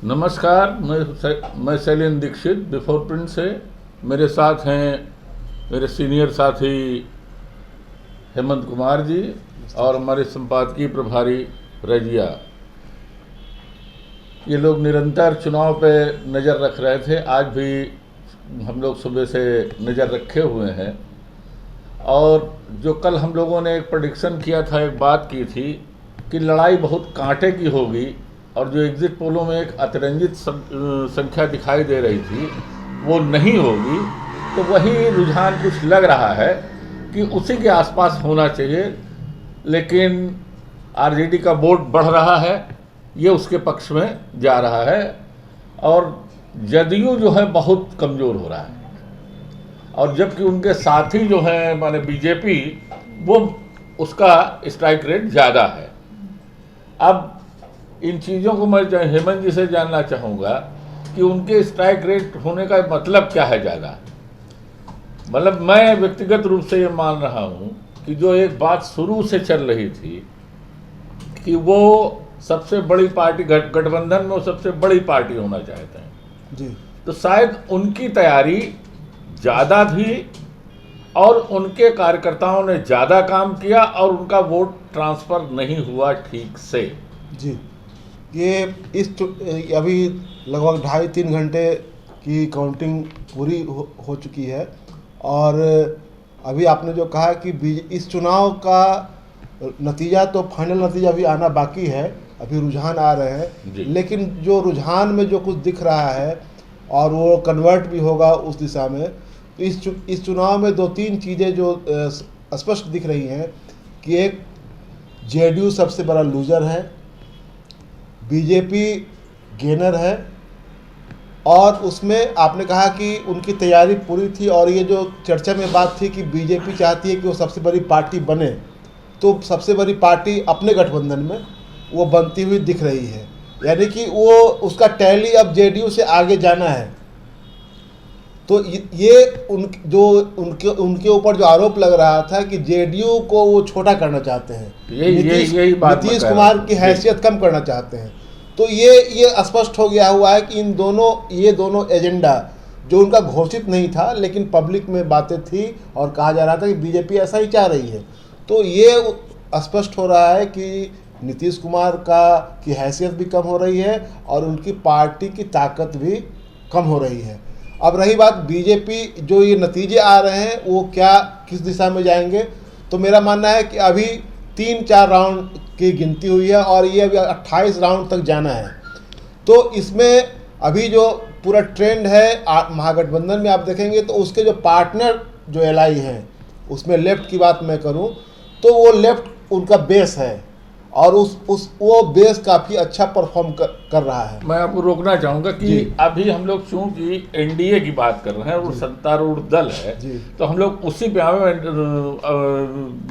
नमस्कार, मैं Shailendra Dixit before print से। मेरे साथ हैं मेरे सीनियर साथी हेमंत कुमार जी और हमारे संपादकीय प्रभारी रजिया। ये लोग निरंतर चुनाव पे नज़र रख रहे थे। आज भी हम लोग सुबह से नज़र रखे हुए हैं। और जो कल हम लोगों ने एक प्रेडिक्शन किया था, एक बात की थी कि लड़ाई बहुत कांटे की होगी और जो एग्जिट पोलों में एक अतिरंजित संख्या दिखाई दे रही थी वो नहीं होगी, तो वही रुझान कुछ लग रहा है कि उसी के आसपास होना चाहिए। लेकिन आरजेडी का वोट बढ़ रहा है, ये उसके पक्ष में जा रहा है और जदयू जो है बहुत कमज़ोर हो रहा है। और जबकि उनके साथी जो हैं माने बीजेपी, वो उसका स्ट्राइक रेट ज़्यादा है। अब इन चीज़ों को मैं हेमंत जी से जानना चाहूँगा कि उनके स्ट्राइक रेट होने का मतलब क्या है ज़्यादा। मतलब मैं व्यक्तिगत रूप से ये मान रहा हूँ कि जो एक बात शुरू से चल रही थी कि वो सबसे बड़ी पार्टी गठबंधन में वो सबसे बड़ी पार्टी होना चाहते हैं जी, तो शायद उनकी तैयारी ज़्यादा थी और उनके कार्यकर्ताओं ने ज़्यादा काम किया और उनका वोट ट्रांसफ़र नहीं हुआ ठीक से। जी। ये अभी लगभग 2.5-3 घंटे की काउंटिंग पूरी हो चुकी है और अभी आपने जो कहा कि इस चुनाव का नतीजा, तो फाइनल नतीजा अभी आना बाकी है, अभी रुझान आ रहे हैं, लेकिन जो रुझान में जो कुछ दिख रहा है और वो कन्वर्ट भी होगा उस दिशा में। तो इस चुनाव में 2-3 चीज़ें जो स्पष्ट दिख रही हैं कि एक, जेडीयू सबसे बड़ा लूजर है, बीजेपी गेनर है और उसमें आपने कहा कि उनकी तैयारी पूरी थी। और ये जो चर्चा में बात थी कि बीजेपी चाहती है कि वो सबसे बड़ी पार्टी बने, तो सबसे बड़ी पार्टी अपने गठबंधन में वो बनती हुई दिख रही है, यानी कि वो उसका टैली अब जेडीयू से आगे जाना है। तो ये उनके ऊपर जो आरोप लग रहा था कि जेडीयू को वो छोटा करना चाहते हैं, नीतीश कुमार की हैसियत कम करना चाहते हैं। तो ये स्पष्ट हो गया हुआ है कि ये दोनों एजेंडा जो उनका घोषित नहीं था लेकिन पब्लिक में बातें थी और कहा जा रहा था कि बीजेपी ऐसा ही चाह रही है, तो ये स्पष्ट हो रहा है कि नीतीश कुमार की हैसियत भी कम हो रही है और उनकी पार्टी की ताकत भी कम हो रही है। अब रही बात बीजेपी, जो ये नतीजे आ रहे हैं वो किस दिशा में जाएंगे, तो मेरा मानना है कि अभी 3-4 राउंड की गिनती हुई है और ये अभी 28 राउंड तक जाना है। तो इसमें अभी जो पूरा ट्रेंड है महागठबंधन में आप देखेंगे तो उसके जो पार्टनर जो एलआई हैं, उसमें लेफ्ट की बात मैं करूं तो वो लेफ्ट उनका बेस है और वो बेस काफ़ी अच्छा परफॉर्म कर रहा है। मैं आपको रोकना चाहूँगा कि अभी हम लोग चूँकि एनडीए की बात कर रहे हैं और सत्तारूढ़ दल है, तो हम लोग उसी पे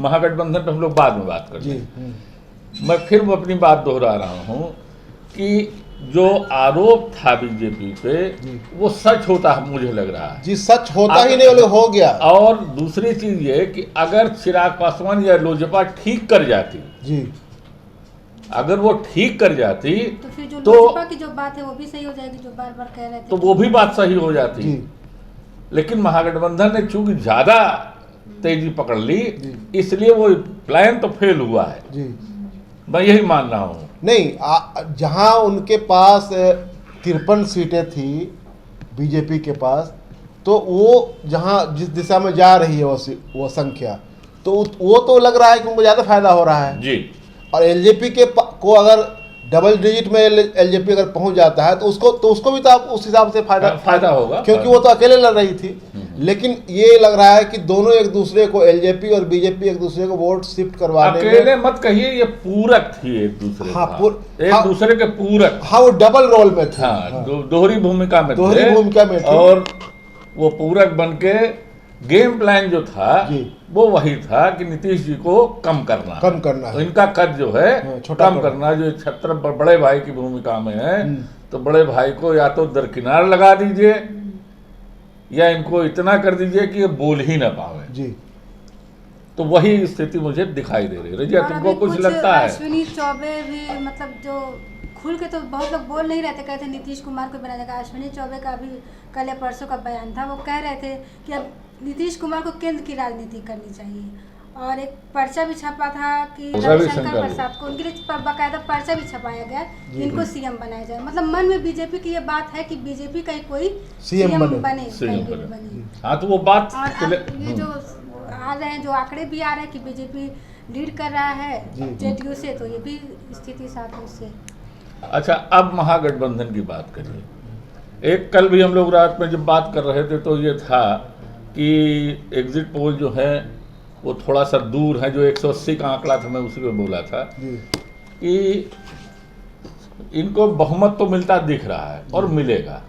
महागठबंधन पे हम लोग बाद में बात करते हैं। मैं फिर अपनी बात दोहरा रहा हूँ कि जो आरोप था बीजेपी पे वो सच होता मुझे लग रहा है। जी, सच होता ही नहीं, हो गया। और दूसरी चीज़ ये कि अगर चिराग पासवान या लोजपा ठीक कर जाती जी, अगर वो ठीक कर जाती तो फिर जो लोजपा की जो बात है वो भी सही हो जाएगी, जो बार बार कह रहे थे, तो वो भी बात सही हो जाती। लेकिन महागठबंधन ने चूंकि ज्यादा तेजी पकड़ ली, इसलिए वो प्लान तो फेल हुआ है जी। मैं यही मान रहा हूँ। नहीं, जहां उनके पास 53 सीटें थी बीजेपी के पास, तो वो जिस दिशा में जा रही है वो संख्या, तो वो तो लग रहा है कि उनको ज़्यादा फायदा हो रहा है जी। और एलजेपी को अगर डबल डिजिट में एलजेपी अगर पहुंच जाता है तो उसको भी तो आप उस हिसाब से फायदा होगा, क्योंकि वो तो अकेले लड़ रही थी। लेकिन ये लग रहा है कि दोनों एक दूसरे को, एलजेपी और बीजेपी एक दूसरे को वोट शिफ्ट करवाने में, अकेले मत कहिए, ये पूरक थी एक दूसरे दूसरे के पूरक। हाँ, वो डबल रोल में थे, दोहरी भूमिका में थी और वो पूरक बन के गेम प्लान जो था वो वही था कि नीतीश जी को कम करना है। इनका कद जो है कम करना, जो छत्र बड़े भाई की भूमिका में है, तो बड़े भाई को या तो दरकिनार लगा दीजिए या इनको इतना कर दीजिए कि ये बोल ही ना पावे जी। तो वही स्थिति मुझे दिखाई दे रही है। रजिया, तुमको कुछ लगता है? अश्विनी चौबे भी मतलब जो खुल के तो बहुत लोग बोल नहीं रहे थे, कहते नीतीश कुमार को बनाया जाएगा। अश्विनी चौबे का भी कल या परसों का बयान था, वो कह रहे थे कि अब नीतीश कुमार को केंद्र की राजनीति करनी चाहिए। और एक पर्चा भी छपा था कि रविशंकर प्रसाद को, उनके लिए बाकायदा पर्चा भी छपाया गया कि इनको सीएम बनाया जाए। मतलब मन में बीजेपी की ये बात है कि बीजेपी का ही कोई सीएम बने। हाँ, तो वो बात ये जो आ रहे हैं, जो आंकड़े भी आ रहे हैं कि बीजेपी लीड कर रहा है जेडीयू से, तो ये भी स्थिति साथ है उससे। अच्छा, अब महागठबंधन की बात करिए। एक कल भी हम लोग रात में जब बात कर रहे थे तो ये था कि एग्जिट पोल जो है वो थोड़ा सा दूर है, जो 180 का आंकड़ा था, मैं उसी पे बोला था कि इनको बहुमत तो मिलता दिख रहा है और मिलेगा,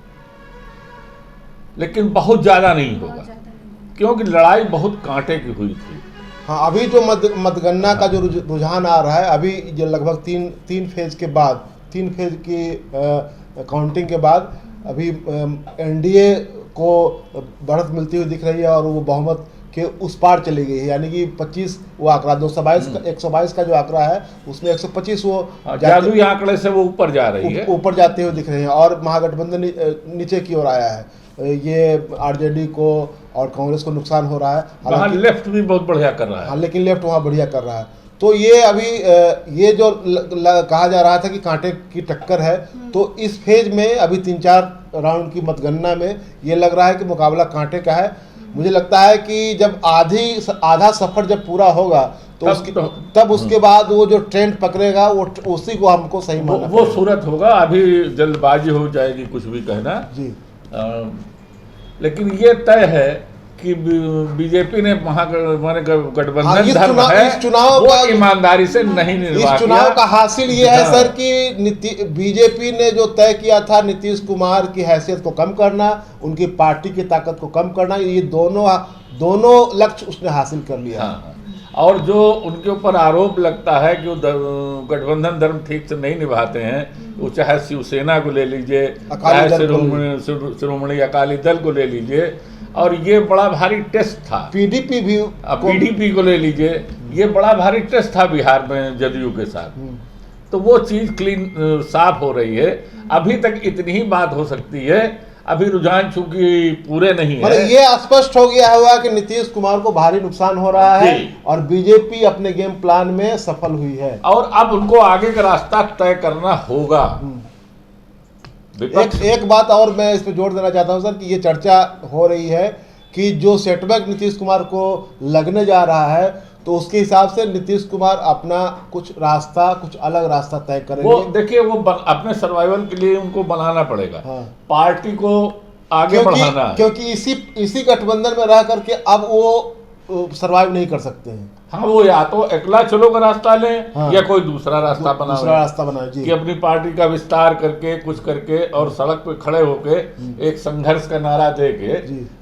लेकिन बहुत ज़्यादा नहीं होगा, क्योंकि लड़ाई बहुत कांटे की हुई थी। हाँ, अभी जो मतगणना का जो रुझान आ रहा है, अभी जो लगभग तीन फेज के बाद, 3 फेज की काउंटिंग के बाद अभी एनडीए को बढ़त मिलती हुई दिख रही है और वो बहुमत के उस पार चली गई है। यानी कि 25 वो आंकड़ा 122 का जो आंकड़ा है उसमें 125 वो जादुई आंकड़े से वो ऊपर जा रही है, ऊपर जाते हुए दिख रहे हैं। और महागठबंधन नीचे की ओर आया है। ये आरजेडी को और कांग्रेस को नुकसान हो रहा है। वहाँ लेफ्ट भी बहुत बढ़िया कर रहा है। हाँ, लेकिन लेफ्ट वहाँ बढ़िया कर रहा है। तो ये अभी ये जो कहा जा रहा था कि कांटे की टक्कर है, तो इस फेज में अभी 3-4 राउंड की मतगणना में ये लग रहा है कि मुकाबला कांटे का है। मुझे लगता है कि जब आधा सफर जब पूरा होगा तो तब उसके बाद वो जो ट्रेंड पकड़ेगा वो उसी को हमको सही मानना वो सूरत होगा। अभी जल्दबाजी हो जाएगी कुछ भी कहना जी। लेकिन ये तय है कि बीजेपी ने गठबंधन धर्म है, इस चुनाव वो ईमानदारी से नहीं निर्वाह इस चुनाव का हासिल ये है सर कि बीजेपी ने जो तय किया था नीतीश कुमार की हैसियत को कम करना, उनकी पार्टी की ताकत को कम करना, ये दोनों लक्ष्य उसने हासिल कर लिया। हाँ। और जो उनके ऊपर आरोप लगता है कि वो गठबंधन धर्म ठीक से नहीं निभाते हैं, वो चाहे शिवसेना को ले लीजिए, चाहे श्रोमणी अकाली दल को ले लीजिए, और ये बड़ा भारी टेस्ट था। पीडीपी को ले लीजिए, ये बड़ा भारी टेस्ट था बिहार में जदयू के साथ। तो वो चीज क्लीन साफ हो रही है। अभी तक इतनी ही बात हो सकती है, अभी रुझान चूंकि पूरे नहीं है। ये स्पष्ट हो गया हुआ कि नीतीश कुमार को भारी नुकसान हो रहा है और बीजेपी अपने गेम प्लान में सफल हुई है और अब उनको आगे का रास्ता तय करना होगा। एक बात और मैं इस पर जोर देना चाहता हूं सर कि ये चर्चा हो रही है कि जो सेटबैक नीतीश कुमार को लगने जा रहा है, तो उसके हिसाब से नीतीश कुमार अपना कुछ अलग रास्ता तय करेंगे। वो देखिए, वो अपने सर्वाइवल के लिए उनको बनाना पड़ेगा। हाँ। पार्टी को आगे बढ़ाना, क्योंकि इसी गठबंधन में रह करके अब वो सर्वाइव नहीं कर सकते हैं। हाँ, वो या तो अकेला चलो का रास्ता लें, हाँ, या कोई दूसरा रास्ता बनाए जी, कि अपनी पार्टी का विस्तार करके कुछ करके और सड़क पे खड़े होके एक संघर्ष का नारा दे के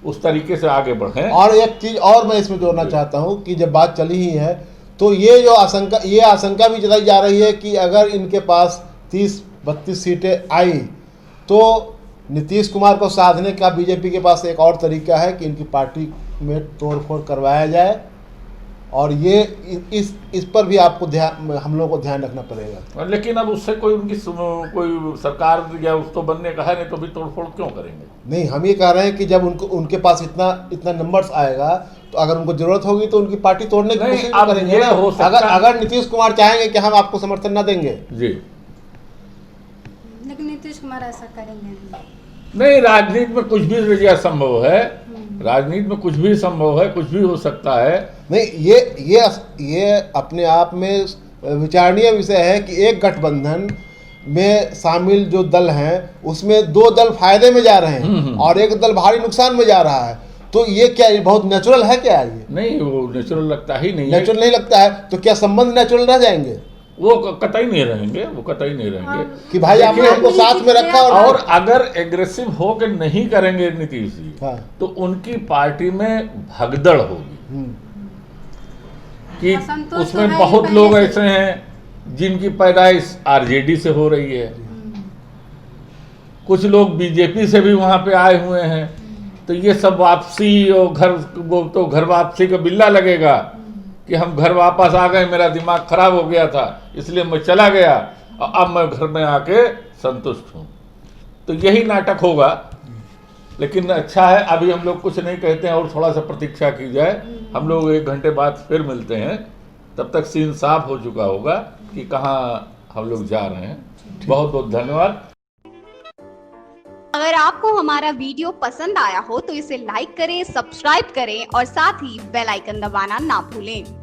उस तरीके से आगे बढ़ें। और एक चीज और मैं इसमें जोड़ना चाहता हूँ कि जब बात चली ही है तो ये आशंका भी जताई जा रही है कि अगर इनके पास 30-32 सीटें आई तो नीतीश कुमार को साधने का बीजेपी के पास एक और तरीका है कि इनकी पार्टी में तोड़फोड़ करवाया जाए। और ये इस पर भी आपको हम लोगों को ध्यान रखना पड़ेगा। लेकिन अब उससे कोई सरकार या उस तो बनने का है नहीं, तो भी तोड़फोड़ क्यों करेंगे? नहीं, हम ये कह रहे हैं कि जब उनके पास इतना नंबर्स आएगा तो अगर उनको जरूरत होगी तो उनकी पार्टी तोड़ने की कोशिश करेंगे ना। अगर नीतीश कुमार चाहेंगे कि हम आपको समर्थन न देंगे जी, लेकिन नीतीश कुमार ऐसा करेंगे नहीं। राजनीति में कुछ भी संभव है, राजनीति में कुछ भी संभव है, कुछ भी हो सकता है। नहीं, ये अपने आप में विचारणीय विषय है कि एक गठबंधन में शामिल जो दल हैं उसमें 2 दल फायदे में जा रहे हैं और एक दल भारी नुकसान में जा रहा है। तो ये क्या बहुत नेचुरल है क्या? ये नहीं, वो नेचुरल लगता ही नहीं, नेचुरल नहीं लगता है। तो क्या संबंध नेचुरल रह जाएंगे? वो कतई नहीं रहेंगे, कि भाई आपने हमको साथ में रखा। और अगर एग्रेसिव हो के नहीं करेंगे नीतीश जी, हाँ, तो उनकी पार्टी में भगदड़ होगी कि उसमें बहुत लोग ऐसे हैं जिनकी पैदाइश आरजेडी से हो रही है, कुछ लोग बीजेपी से भी वहां पे आए हुए हैं। तो ये सब वापसी और घर वापसी का बिल्ला लगेगा कि हम घर वापस आ गए, मेरा दिमाग खराब हो गया था इसलिए मैं चला गया, और अब मैं घर में आके संतुष्ट हूँ। तो यही नाटक होगा, लेकिन अच्छा है, अभी हम लोग कुछ नहीं कहते हैं और थोड़ा सा प्रतीक्षा की जाए। हम लोग 1 घंटे बाद फिर मिलते हैं, तब तक सीन साफ हो चुका होगा कि कहाँ हम लोग जा रहे हैं। बहुत बहुत धन्यवाद। अगर आपको हमारा वीडियो पसंद आया हो तो इसे लाइक करें, सब्सक्राइब करें और साथ ही बेल आइकन दबाना ना भूलें।